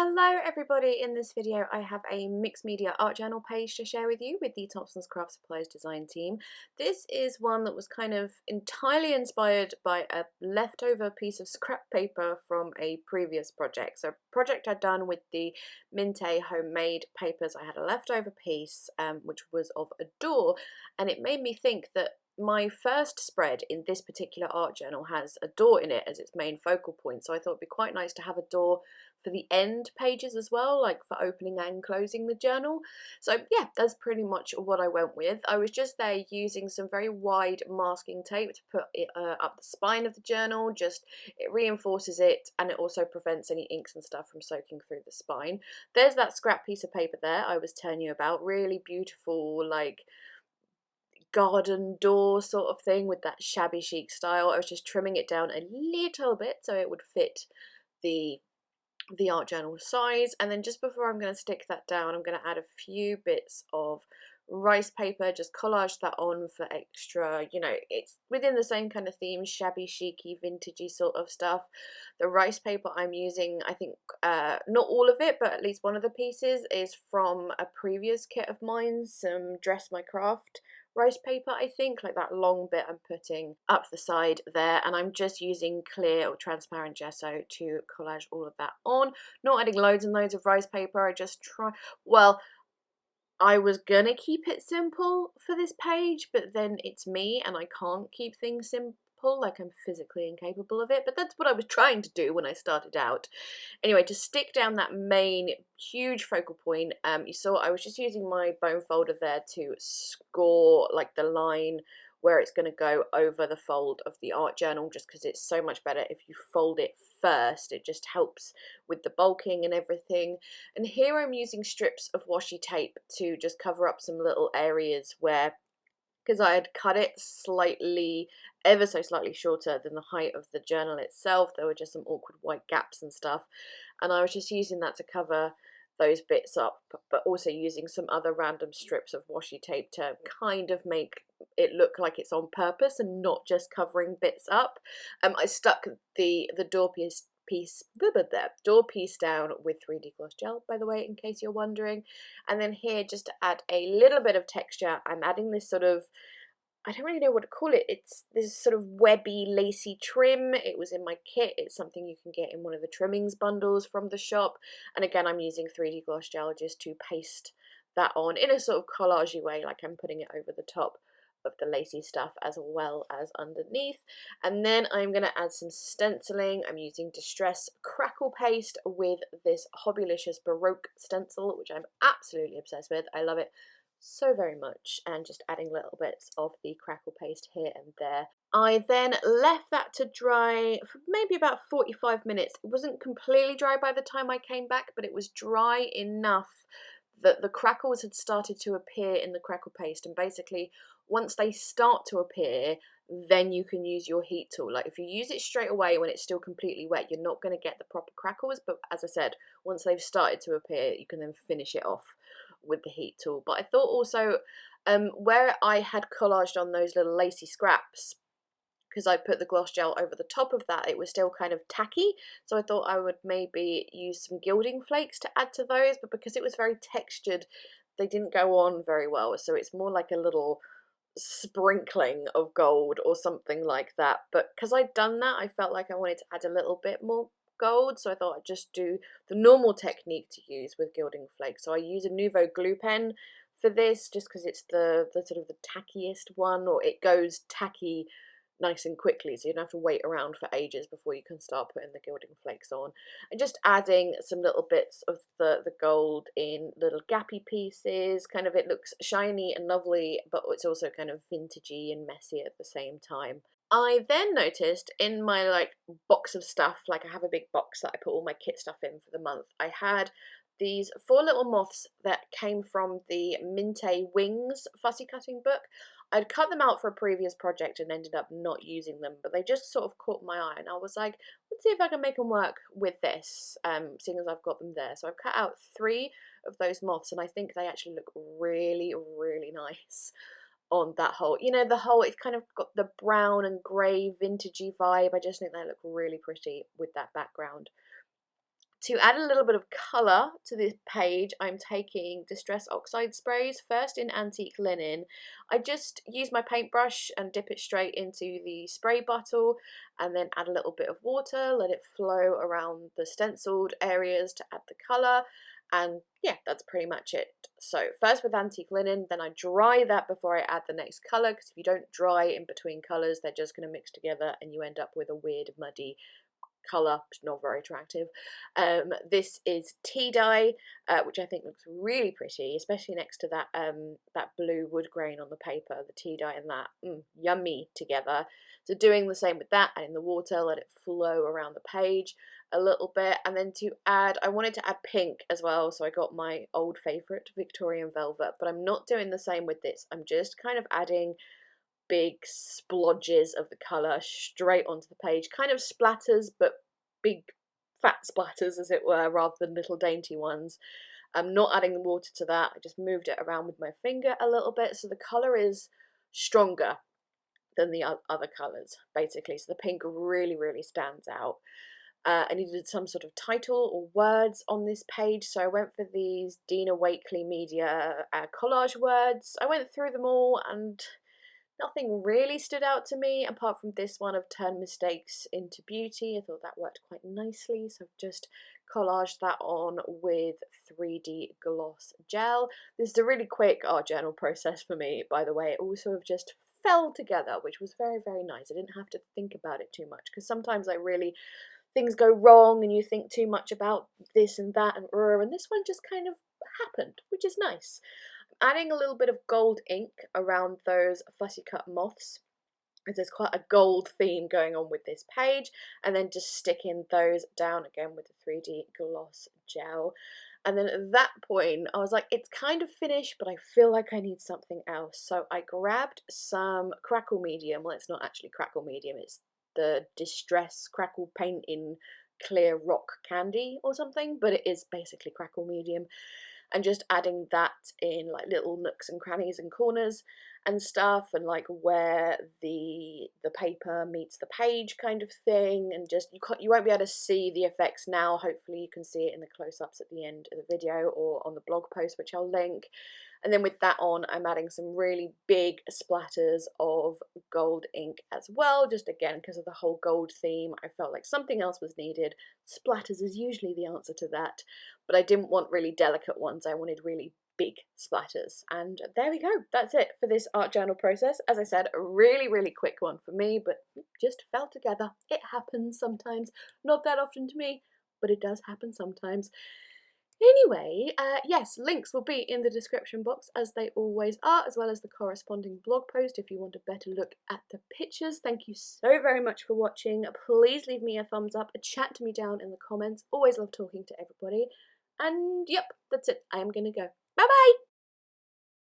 Hello everybody, in this video I have a mixed media art journal page to share with you with the Thompson's Craft Supplies design team. This is one that was kind of entirely inspired by a leftover piece of scrap paper from a previous project. So a project I'd done with the Minte homemade papers, I had a leftover piece which was of a door, and it made me think that my first spread in this particular art journal has a door in it as its main focal point, so I thought it'd be quite nice to have a door for the end pages as well, like for opening and closing the journal. So yeah, that's pretty much what I went with. I was just there using some very wide masking tape to put it up the spine of the journal. Just it reinforces it, and it also prevents any inks and stuff from soaking through the spine. There's that scrap piece of paper there I was telling you about, really beautiful, like garden door sort of thing with that shabby chic style. I was just trimming it down a little bit so it would fit the art journal size, and then just before I'm going to stick that down, I'm going to add a few bits of rice paper, just collage that on for extra, you know, it's within the same kind of theme, shabby chicy vintagey sort of stuff. The rice paper I'm using, I think not all of it, but at least one of the pieces is from a previous kit of mine, some Dress My Craft rice paper, I think, like that long bit I'm putting up the side there, and I'm just using clear or transparent gesso to collage all of that on. Not adding loads and loads of rice paper, I just I was gonna keep it simple for this page, but then it's me and I can't keep things simple, like I'm physically incapable of it, but that's what I was trying to do when I started out. Anyway, to stick down that main huge focal point, you saw I was just using my bone folder there to score like the line where it's going to go over the fold of the art journal, just because it's so much better if you fold it first. It just helps with the bulking and everything. And here I'm using strips of washi tape to just cover up some little areas where, because I had cut it slightly, ever so slightly shorter than the height of the journal itself, there were just some awkward white gaps and stuff, and I was just using that to cover those bits up, but also using some other random strips of washi tape to kind of make it look like it's on purpose and not just covering bits up. I stuck the door piece down with 3D gloss gel, by the way, in case you're wondering. And then here, just to add a little bit of texture, I'm adding this sort of, I don't really know what to call it. It's this sort of webby, lacy trim. It was in my kit. It's something you can get in one of the trimmings bundles from the shop. And again, I'm using 3D gloss gel just to paste that on in a sort of collagey way, like I'm putting it over the top of the lacy stuff as well as underneath. And then I'm going to add some stenciling. I'm using Distress Crackle Paste with this Hobbylicious Baroque stencil, which I'm absolutely obsessed with. I love it so very much, and just adding little bits of the crackle paste here and there. I then left that to dry for maybe about 45 minutes. It wasn't completely dry by the time I came back, but it was dry enough that the crackles had started to appear in the crackle paste, and basically once they start to appear, then you can use your heat tool. Like if you use it straight away when it's still completely wet, you're not going to get the proper crackles, but as I said, once they've started to appear, you can then finish it off with the heat tool. But I thought also where I had collaged on those little lacy scraps, because I put the gloss gel over the top of that, it was still kind of tacky, so I thought I would maybe use some Gilding Flakes to add to those, but because it was very textured, they didn't go on very well, so it's more like a little sprinkling of gold or something like that. But because I'd done that, I felt like I wanted to add a little bit more gold, so I thought I'd just do the normal technique to use with Gilding Flakes. So I use a Nuvo glue pen for this, just because it's the sort of the tackiest one, or it goes tacky nice and quickly, so you don't have to wait around for ages before you can start putting the Gilding Flakes on. And just adding some little bits of the gold in little gappy pieces, kind of, it looks shiny and lovely, but it's also kind of vintagey and messy at the same time. I then noticed in my like box of stuff, like I have a big box that I put all my kit stuff in for the month, I had these 4 little moths that came from the Minte Wings fussy cutting book. I'd cut them out for a previous project and ended up not using them, but they just sort of caught my eye, and I was like, let's see if I can make them work with this, seeing as I've got them there. So I've cut out 3 of those moths, and I think they actually look really, really nice on that whole, you know, the whole, it's kind of got the brown and grey vintagey vibe. I just think they look really pretty with that background. To add a little bit of colour to this page, I'm taking Distress Oxide sprays, first in Antique Linen. I just use my paintbrush and dip it straight into the spray bottle and then add a little bit of water, let it flow around the stenciled areas to add the colour. And yeah, that's pretty much it. So first with Antique Linen, then I dry that before I add the next colour, because if you don't dry in between colours, they're just going to mix together and you end up with a weird muddy colour, not very attractive. This is tea dye, which I think looks really pretty, especially next to that that blue wood grain on the paper. The tea dye and that, yummy together. So doing the same with that, adding the water, let it flow around the page a little bit, and then to add, I wanted to add pink as well, so I got my old favourite Victorian Velvet, but I'm not doing the same with this. I'm just kind of adding big splodges of the colour straight onto the page, kind of splatters, but big fat splatters as it were, rather than little dainty ones. I'm not adding the water to that, I just moved it around with my finger a little bit, so the colour is stronger than the other colours, basically, so the pink really, really stands out. I needed some sort of title or words on this page, so I went for these Dina Wakley Media collage words. I went through them all and nothing really stood out to me apart from this one of turn mistakes into beauty. I thought that worked quite nicely, so I've just collaged that on with 3D gloss gel. This is a really quick art journal process for me, by the way. It all sort of just fell together, which was very, very nice. I didn't have to think about it too much, because sometimes things go wrong and you think too much about this and that and this one just kind of happened, which is nice. Adding a little bit of gold ink around those fussy cut moths, as there's quite a gold theme going on with this page, and then just sticking those down again with the 3D gloss gel. And then at that point I was like, it's kind of finished, but I feel like I need something else, so I grabbed some Crackle Medium. Well, it's not actually Crackle Medium, it's the Distress Crackle Paint in Clear Rock Candy or something, but it is basically Crackle Medium, and just adding that in like little nooks and crannies and corners and stuff, and like where the paper meets the page kind of thing, and just you won't be able to see the effects now. Hopefully you can see it in the close-ups at the end of the video or on the blog post, which I'll link. And then with that on, I'm adding some really big splatters of gold ink as well, just again because of the whole gold theme. I felt like something else was needed. Splatters is usually the answer to that, but I didn't want really delicate ones. I wanted really big splatters. And there we go. That's it for this art journal process. As I said, a really, really quick one for me, but just fell together. It happens sometimes. Not that often to me, but it does happen sometimes. Anyway, yes, links will be in the description box as they always are, as well as the corresponding blog post if you want a better look at the pictures. Thank you so very much for watching. Please leave me a thumbs up, chat to me down in the comments. Always love talking to everybody. And yep, that's it. I am going to go. Bye bye!